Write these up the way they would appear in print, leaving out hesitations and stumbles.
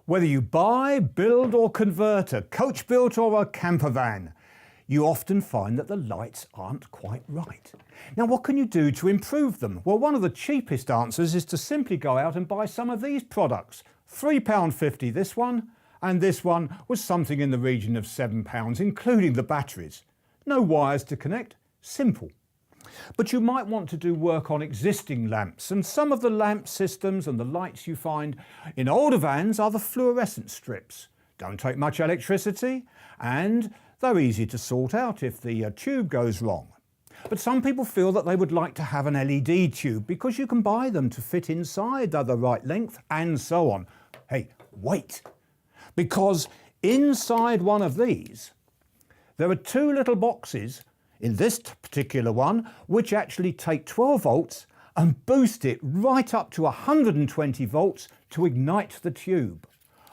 Whether you buy, build or convert a coach built or a camper van, you often find that the lights aren't quite right. Now what can you do to improve them? Well, one of the cheapest answers is to simply go out and buy some of these products. £3.50 this one, and this one was something in the region of £7, including the batteries. No wires to connect, simple. But you might want to do work on existing lamps, and some of the lamp systems and the lights you find in older vans are the fluorescent strips. Don't take much electricity and they're easy to sort out if the tube goes wrong. But some people feel that they would like to have an LED tube because you can buy them to fit inside, they're the right length and so on. Hey, wait, because inside one of these there are two little boxes in this particular one, which actually take 12 volts and boost it right up to 120 volts to ignite the tube.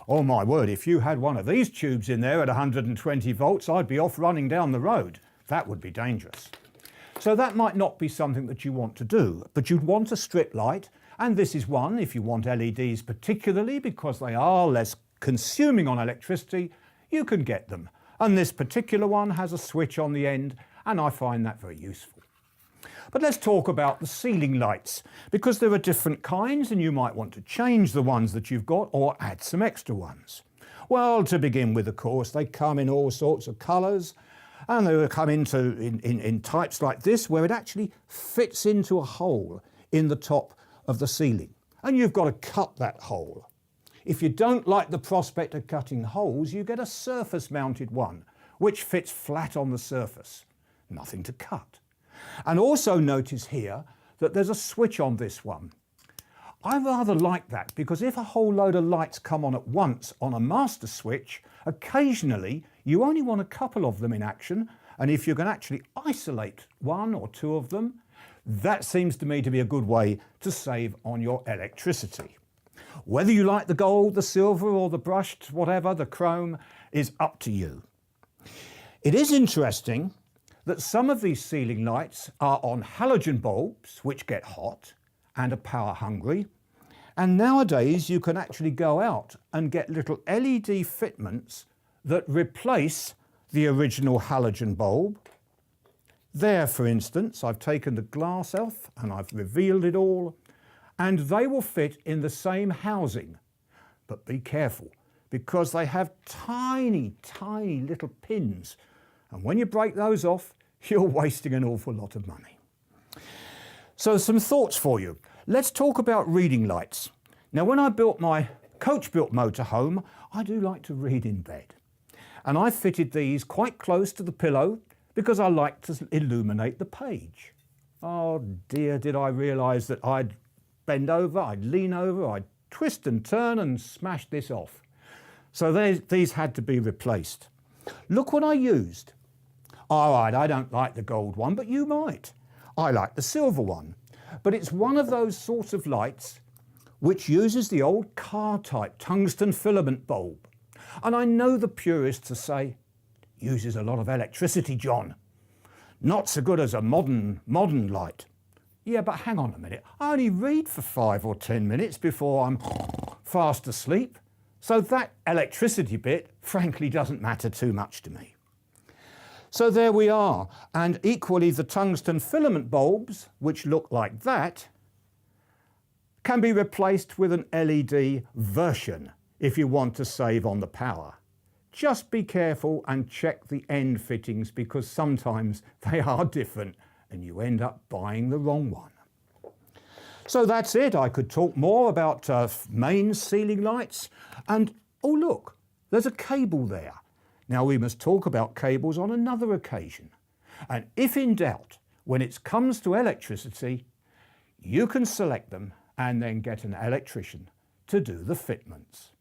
Oh my word, if you had one of these tubes in there at 120 volts, I'd be off running down the road. That would be dangerous. So that might not be something that you want to do, but you'd want a strip light, and this is one if you want LEDs particularly because they are less consuming on electricity, you can get them. And this particular one has a switch on the end, and I find that very useful. But let's talk about the ceiling lights, because there are different kinds and you might want to change the ones that you've got or add some extra ones. Well, to begin with, of course, they come in all sorts of colours, and they will come in types like this where it actually fits into a hole in the top of the ceiling, and you've got to cut that hole. If you don't like the prospect of cutting holes, you get a surface mounted one which fits flat on the surface. Nothing to cut. And also notice here that there's a switch on this one. I rather like that because if a whole load of lights come on at once on a master switch, occasionally you only want a couple of them in action, and if you can actually isolate one or two of them, that seems to me to be a good way to save on your electricity. Whether you like the gold, the silver or the brushed, whatever, the chrome, is up to you. It is interesting that some of these ceiling lights are on halogen bulbs which get hot and are power hungry, and nowadays you can actually go out and get little LED fitments that replace the original halogen bulb. There, for instance, I've taken the glass off and I've revealed it all, and they will fit in the same housing. But be careful, because they have tiny little pins, and when you break those off, you're wasting an awful lot of money. So some thoughts for you. Let's talk about reading lights. Now, when I built my coach-built motorhome, I do like to read in bed. And I fitted these quite close to the pillow because I like to illuminate the page. Oh dear, did I realise that I'd bend over, I'd lean over, I'd twist and turn and smash this off. So these had to be replaced. Look what I used. All right, I don't like the gold one, but you might. I like the silver one. But it's one of those sorts of lights which uses the old car type tungsten filament bulb. And I know the purists will say, uses a lot of electricity, John. Not so good as a modern light. Yeah, but hang on a minute. I only read for 5 or 10 minutes before I'm fast asleep. So that electricity bit, frankly, doesn't matter too much to me. So there we are, and equally the tungsten filament bulbs, which look like that, can be replaced with an LED version if you want to save on the power. Just be careful and check the end fittings because sometimes they are different and you end up buying the wrong one. So that's it. I could talk more about main ceiling lights, and oh look, there's a cable there. Now we must talk about cables on another occasion. And if in doubt, when it comes to electricity, you can select them and then get an electrician to do the fitments.